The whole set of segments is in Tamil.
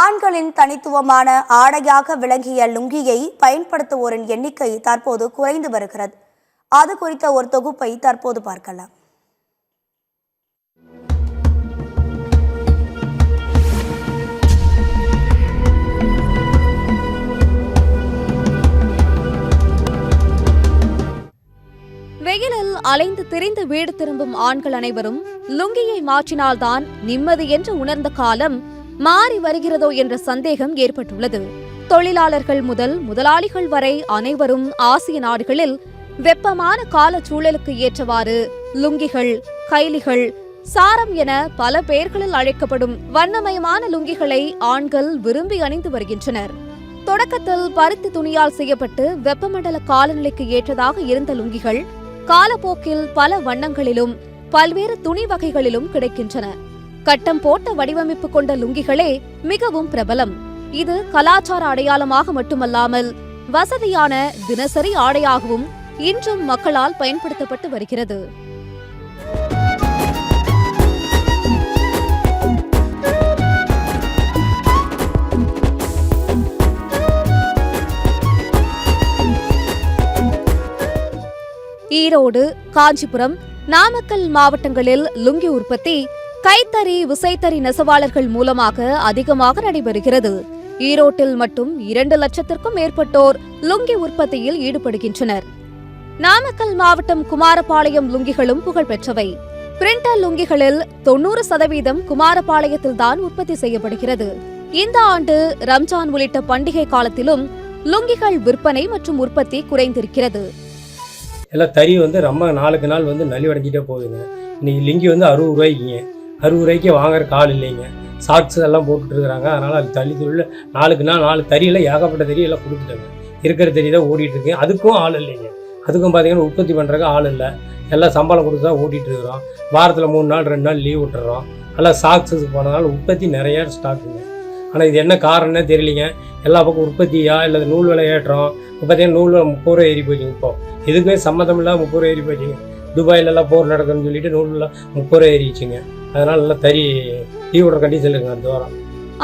ஆண்களின் தனித்துவமான ஆடையாக விளங்கிய லுங்கியை பயன்படுத்துவோரின் எண்ணிக்கை தற்போது குறைந்து வருகிறது. அது குறித்த ஒரு தொகுப்பை தற்போது பார்க்கலாம். வெயிலில் அலைந்து திரிந்து வீடு திரும்பும் ஆண்கள் அனைவரும் லுங்கியை மாற்றினால்தான் நிம்மதி என்று உணர்ந்த காலம் மாறி வருகிறதோ என்ற சந்தேகம் ஏற்பட்டுள்ளது. தொழிலாளர்கள் முதல் முதலாளிகள் வரை அனைவரும் ஆசிய நாடுகளில் வெப்பமான கால சூழலுக்கு ஏற்றவாறு லுங்கிகள், கைலிகள், சாரம் என பல பெயர்களில் அழைக்கப்படும் வண்ணமயமான லுங்கிகளை ஆண்கள் விரும்பி அணிந்து வருகின்றனர். தொடக்கத்தில் பருத்தி துணியால் செய்யப்பட்டு வெப்பமண்டல காலநிலைக்கு ஏற்றதாக இருந்த லுங்கிகள் காலப்போக்கில் பல வண்ணங்களிலும் பல்வேறு துணி வகைகளிலும் கிடைக்கின்றன. கட்டம் போட்ட வடிவமைப்பு கொண்ட லுங்கிகளே மிகவும் பிரபலம். இது கலாச்சார அடையாளமாக மட்டுமல்லாமல் வசதியான தினசரி ஆடையாகவும் இன்றும் மக்களால் பயன்படுத்தப்பட்டு வருகிறது. ஈரோடு, காஞ்சிபுரம், நாமக்கல் மாவட்டங்களில் லுங்கி உற்பத்தி கைத்தறி, விசைத்தறி நெசவாளர்கள் மூலமாக அதிகமாக நடைபெறுகிறது. ஈரோட்டில் மட்டும் 2 லட்சத்திற்கும் மேற்பட்டோர் லுங்கி உற்பத்தியில் ஈடுபடுகின்றனர். நாமக்கல் மாவட்டம் குமாரபாளையம் லுங்கிகளும் புகழ்பெற்றவை. பிரிண்டர் லுங்கிகளில் 90% குமாரபாளையத்தில்தான் உற்பத்தி செய்யப்படுகிறது. இந்த ஆண்டு ரம்ஜான் உள்ளிட்ட பண்டிகை காலத்திலும் லுங்கிகள் விற்பனை மற்றும் உற்பத்தி குறைந்திருக்கிறது. எல்லாம் தறி ரொம்ப நாளுக்கு நாள் நலிவடைஞ்சிட்டே போகுதுங்க. இன்னைக்கு லிங்கி 60 ரூபாய்க்குங்க. 60 ரூபாய்க்கு வாங்குற கால் இல்லைங்க. சாக்ஸ் எல்லாம் போட்டுட்டு இருக்கிறாங்க. அதனால் அது தறி தொழில் நாளுக்கு நாள் 4 தறியெல்லாம் ஏகப்பட்ட தறியெல்லாம் கொடுத்துட்டாங்க. இருக்கிற தறி தான் ஓடிட்டு இருக்கு. அதுக்கும் ஆள் இல்லைங்க. அதுக்கும் பார்த்தீங்கன்னா உற்பத்தி பண்ணுறதுக்கு ஆள் இல்லை. எல்லாம் சம்பளம் கொடுத்து தான் ஓட்டிகிட்டு இருக்கிறோம். வாரத்தில் 3 நாள் 2 நாள் லீவ் விட்டுறோம். எல்லாம் சாக்ஸுக்கு போனதுனால உற்பத்தி நிறையா ஸ்டாக்குங்க. ஆனால் இது என்ன காரணம்னே தெரியலிங்க. எல்லா பக்கம் உற்பத்தியா இல்லை நூல் விலை ஏற்றம். இப்போ பார்த்தீங்கன்னா நூல் 30 ரூபா ஏறி போச்சுங்க. இப்போ இதுக்குமே சம்மந்தம் இல்லாமல் 30 ரூபா ஏறி போச்சுங்க. துபாயிலெல்லாம் போர் நடக்குதுன்னு சொல்லிட்டு நூலில் 30 ரூபா ஏறிச்சுங்க. அதனால எல்லாம் தறி லீவ் விடுற கண்டிஷன் இருக்குங்க. அந்த வாரம்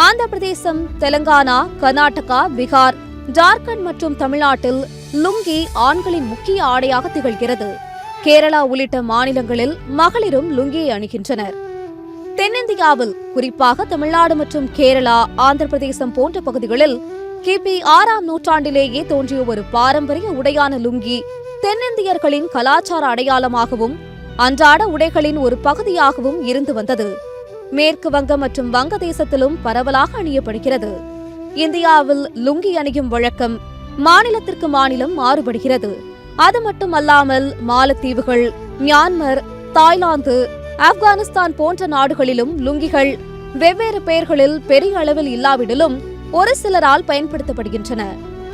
ஆந்திர பிரதேசம், தெலங்கானா, கர்நாடகா, பீகார், ஜார்க்கண்ட் மற்றும் தமிழ்நாட்டில் லுங்கி ஆண்களின் முக்கிய ஆடையாக திகழ்கிறது. கேரளா உள்ளிட்ட மாநிலங்களில் மகளிரும் லுங்கியை அணிகின்றனர். தென்னிந்தியாவில் குறிப்பாக தமிழ்நாடு மற்றும் கேரளா, ஆந்திர பிரதேசம் போன்ற பகுதிகளில் கிபி 6ஆம் நூற்றாண்டிலேயே தோன்றிய ஒரு பாரம்பரிய உடையான லுங்கி தென்னிந்தியர்களின் கலாச்சார அடையாளமாகவும் அன்றாட உடைகளின் ஒரு பகுதியாகவும் இருந்து வந்தது. மேற்கு வங்கம் மற்றும் வங்கதேசத்திலும் பரவலாக அணியப்படுகிறது. இந்தியாவில் லுங்கி அணியும் வழக்கம் மாநிலத்திற்கு மாநிலம் மாறுபடுகிறது. அது மட்டுமல்லாமல் மாலத்தீவுகள், மியான்மர், தாய்லாந்து, ஆப்கானிஸ்தான் போன்ற நாடுகளிலும் லுங்கிகள் வெவ்வேறு பெயர்களில் பெரிய அளவில் இல்லாவிடலும் ஒரு சிலரால் பயன்படுத்தப்படுகின்றன.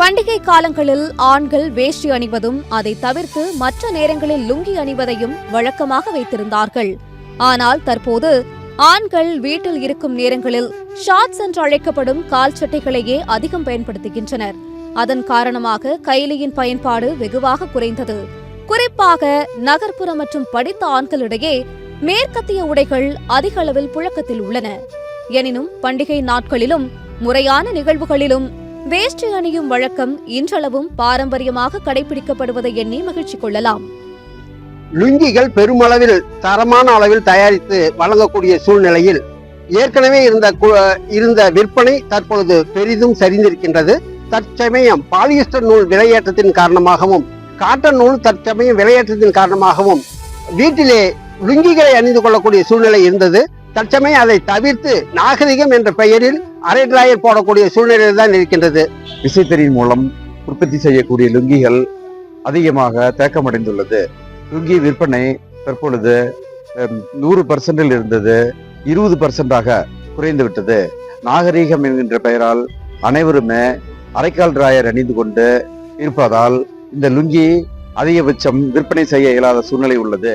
பண்டிகை காலங்களில் ஆண்கள் வேஷ்டி அணிவதும் அதை தவிர்த்து மற்ற நேரங்களில் லுங்கி அணிவதையும் வழக்கமாக வைத்திருந்தார்கள். ஆனால் தற்போது ஆண்கள் வீட்டில் இருக்கும் நேரங்களில் ஷார்ட்ஸ் என்று அழைக்கப்படும் கால் சட்டைகளையே அதிகம் பயன்படுத்துகின்றனர். அதன் காரணமாக கைலியின் பயன்பாடு வெகுவாக குறைந்தது. குறிப்பாக நகர்ப்புற மற்றும் படித்த ஆண்களிடையே மேற்கத்திய உடைகள் அதிக அளவில் புழக்கத்தில் உள்ளன. எனினும் பண்டிகை நாட்களிலும் முறையான நிகழ்வுகளிலும் வேஷ்டி அணியும் வழக்கம் இன்றளவும் பாரம்பரியமாக கடைபிடிக்கப்படுவதை எண்ணி மகிழ்ச்சி கொள்ளலாம். லுங்கிகள் பெருமளவில் தரமான அளவில் தயாரித்து வழங்கக்கூடிய சூழ்நிலையில் ஏற்கனவே இருந்த விற்பனை தற்பொழுது பெரிதும் சரிந்திருக்கின்றது. தற்சமயம் பாலியஸ்டர் நூல் விலையேற்றத்தின் காரணமாகவும் காட்டன் நூல் தற்சமயம் விலையேற்றத்தின் காரணமாகவும் வீட்டிலே லுங்கிகளை அணிந்து கொள்ளக்கூடிய சூழ்நிலை இருந்தது. தற்சமயம் அதை தவிர்த்து நாகரிகம் என்ற பெயரில் அரை டிராயர் போடக்கூடிய சூழ்நிலையில் தான் இருக்கின்றது. விசைத்தறியின் மூலம் உற்பத்தி செய்யக்கூடிய லுங்கிகள் அதிகமாக தேக்கமடைந்துள்ளது. லுங்கி விற்பனை தற்பொழுது 100% இருந்தது 20% குறைந்து விட்டது. நாகரீகம் என்கின்ற பெயரால் அனைவருமே அரைக்கால் டிராயர் அணிந்து கொண்டு இருப்பதால் இந்த லுங்கி அதிகபட்சம் விற்பனை செய்ய இயலாத சூழ்நிலை உள்ளது.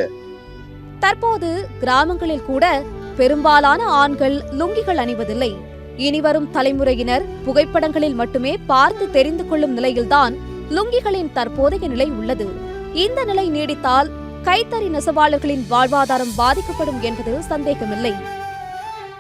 தற்போது கிராமங்களில் கூட பெரும்பாலான ஆண்கள் லுங்கிகள் அணிவதில்லை. இனிவரும் தலைமுறையினர் புகைப்படங்களில் மட்டுமே பார்த்து தெரிந்து கொள்ளும் நிலையில்தான் லுங்கிகளின் தற்போதைய நிலை உள்ளது. இந்த நிலை நீடித்தால் கைத்தறி நெசவாளர்களின் வாழ்வாதாரம் பாதிக்கப்படும் என்பது சந்தேகமில்லை.